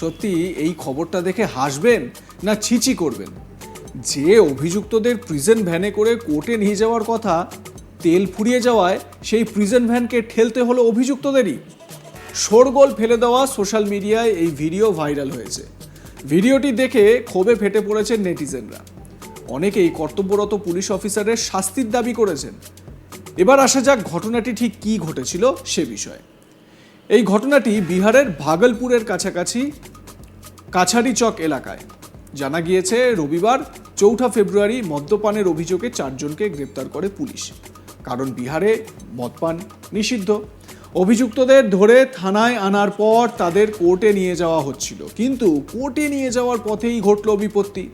সত্যি এই খবরটা দেখে হাসবেন না ছিচি করবেন? যে অভিযুক্তদের প্রিজন ভ্যানে করে কোর্টে নিয়ে যাওয়ার কথা, তেল ফুরিয়ে যাওয়ায় সেই প্রিজন ভ্যানকে ঠেলতে হলো অভিযুক্তদেরই। শোরগোল ফেলে দেওয়া সোশ্যাল মিডিয়ায় এই ভিডিও ভাইরাল হয়েছে। ভিডিওটি দেখে ক্ষোভে ফেটে পড়েছেন নেটিজেনরা। অনেকেই কর্তব্যরত পুলিশ অফিসারের শাস্তির দাবি করেছেন। এবার আসা যাক ঘটনাটি ঠিক কী ঘটেছিল সে বিষয়ে। এই ঘটনাটি বিহারের ভাগলপুরের কাছাকাছি কাছারি চক এলাকায়। জানা গিয়েছে রবিবার 4 ফেব্রুয়ারি মদ্যপানের অভিযোগে 4 জনকে গ্রেপ্তার করে পুলিশ। কারণ বিহারে মদপান নিষিদ্ধ। অভিযুক্তদের ধরে থানায় আনার পর তাদের কোর্টে নিয়ে যাওয়া হচ্ছিল, কিন্তু কোর্টে নিয়ে যাওয়ার পথেই ঘটল বিপত্তি।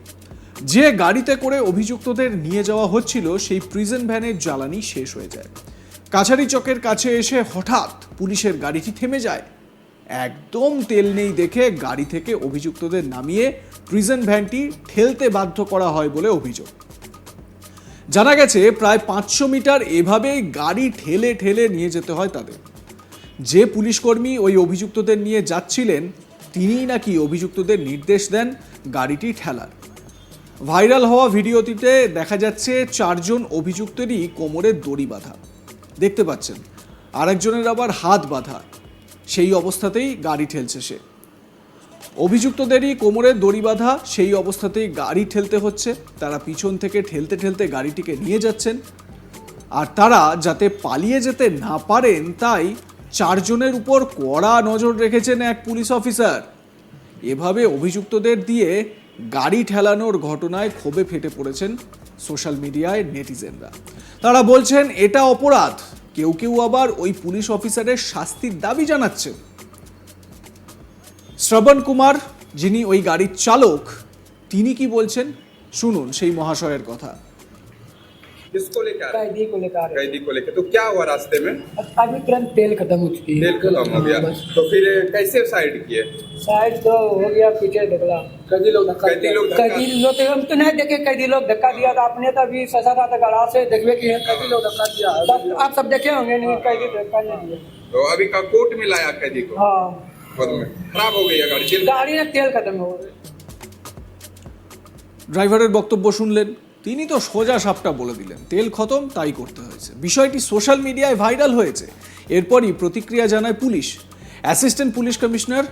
যে গাড়িতে করে অভিযুক্তদের নিয়ে যাওয়া হচ্ছিল সেই প্রিজন ভ্যানের জ্বালানি শেষ হয়ে যায়। কাছারি চকের কাছে এসে হঠাৎ পুলিশের গাড়িটি থেমে যায়। একদম তেল নেই দেখে গাড়ি থেকে অভিযুক্তদের নামিয়ে প্রিজন ভ্যানটি ঠেলতে বাধ্য করা হয় বলে অভিযোগ। জানা গেছে প্রায় 500 মিটার এভাবেই গাড়ি ঠেলে ঠেলে নিয়ে যেতে হয় তাদের। যে পুলিশকর্মী ওই অভিযুক্তদের নিয়ে যাচ্ছিলেন তিনিই নাকি অভিযুক্তদের নির্দেশ দেন গাড়িটি ঠেলার। ভাইরাল হওয়া ভিডিওটিতে দেখা যাচ্ছে 4 জন অভিযুক্তেরই কোমরে দড়ি বাঁধা দেখতে পাচ্ছেন, আরেকজনের আবার হাত বাঁধা। সেই অবস্থাতেই গাড়ি ঠেলছে সে। অভিযুক্তদেরই কোমরে দড়ি বাঁধা, সেই অবস্থাতেই গাড়ি ঠেলতে হচ্ছে। তারা পিছন থেকে ঠেলতে ঠেলতে গাড়িটিকে নিয়ে যাচ্ছেন। আর তারা যাতে পালিয়ে যেতে না পারেন তাই 4 জনের উপর কড়া নজর রেখেছেন এক পুলিশ অফিসার। এভাবে অভিযুক্তদের দিয়ে গাড়ি ঠেলানোর ঘটনায় ক্ষোভে ফেটে পড়েছেন সোশ্যাল মিডিয়ায় নেটিজেনরা। তারা বলছেন এটা অপরাধ। কেউ কেউ আবার ওই পুলিশ অফিসারের শাস্তির দাবি জানাচ্ছেন। শ্রবণ কুমার, যিনি ওই গাড়ির চালক, তিনি কি বলছেন শুনুন সেই মহাশয়ের কথা। किसको लेकर आ रहे हैं? कैदी को लेकर कैदी को लेकर। तो क्या हुआ रास्ते में? अभी तुरंत तेल खत्म हो चुकी है। तेल खत्म हो गया तो फिर कैसे साइड किए? शायद तो हो गया पीछे निकला। कैदी लोग धक्का कैदी लोग हम तो नहीं देखे, कैदी लोग धक्का दिया था। आपने तो अभी सजा था गड़ा से देखिए कि कैदी लोग धक्का दिया। आप सब देखे होंगे, नहीं कैदी धक्का नहीं दिया। तो अभी का कोर्ट में लाया कैदी को? हाँ, बाद में खराब हो गई है गाड़ी। गाड़ी में तेल खत्म हो गया। ড্রাইভারের বক্তব্য শুনলেন, তিনি তো সোজা সাপটা বলে দিলেন তেল খতম, তাই করতে হয়েছে। বিষয়টি সোশ্যাল মিডিয়ায় ভাইরাল হয়েছে। এরপরই প্রতিক্রিয়া জানায় police. Assistant police commissioner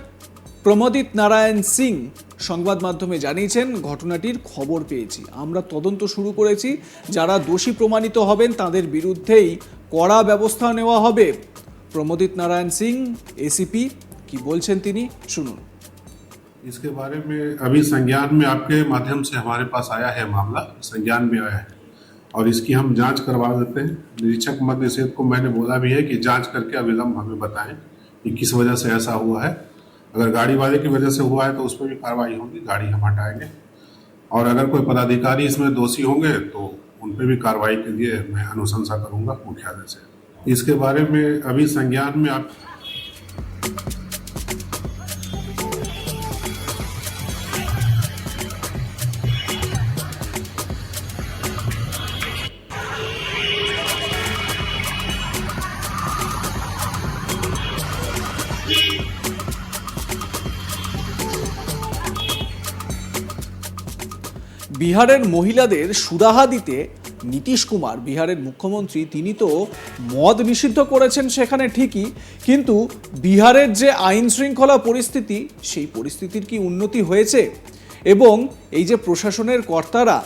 Pramodit Narayan Singh সংবাদ মাধ্যমে জানিয়েছেন, ঘটনাটির খবর পেয়েছি, আমরা তদন্ত শুরু করেছি। যারা দোষী প্রমাণিত হবেন তাদের বিরুদ্ধেই কড়া ব্যবস্থা নেওয়া হবে। প্রমোদিত নারায়ণ সিং এসিপি কি বলছেন তিনি শুনুন। इसके बारे में अभी संज्ञान में आपके माध्यम से हमारे पास आया है, मामला संज्ञान में आया है और इसकी हम जांच करवा देते हैं। निरीक्षक मध्य निषेध को मैंने बोला भी है कि जांच करके अविलंब हमें बताएं कि किस वजह से ऐसा हुआ है। अगर गाड़ी वाले की वजह से हुआ है तो उस पर भी कार्रवाई होगी, गाड़ी हम हटाएंगे। और अगर कोई पदाधिकारी इसमें दोषी होंगे तो उन पर भी कार्रवाई के लिए मैं अनुशंसा करूँगा मुख्यालय से। इसके बारे में अभी संज्ञान में आप বিহারের মহিলাদের সুরাহা দিতে নীতিশ কুমার, বিহারের মুখ্যমন্ত্রী, তিনি তো মদ নিষিদ্ধ করেছেন সেখানে ঠিকই, কিন্তু বিহারের যে আইন শৃঙ্খলা পরিস্থিতি, সেই পরিস্থিতির কি উন্নতি হয়েছে? এবং এই যে প্রশাসনের কর্তারা,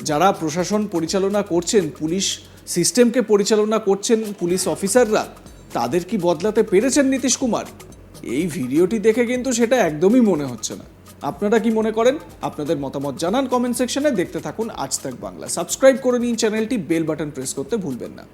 যারা প্রশাসন পরিচালনা করছেন, পুলিশ সিস্টেমকে পরিচালনা করছেন পুলিশ অফিসাররা, তাদের কি বদলাতে পেরেছেন নীতিশ কুমার? এই ভিডিওটি দেখে কিন্তু সেটা একদমই মনে হচ্ছে না। আপনারা কি মনে করেন? আপনাদের মতামত জানান কমেন্ট সেকশনে। দেখতে থাকুন আজ তাক বাংলা। সাবস্ক্রাইব করে নিন চ্যানেলটি, বেল বাটন প্রেস করতে ভুলবেন না।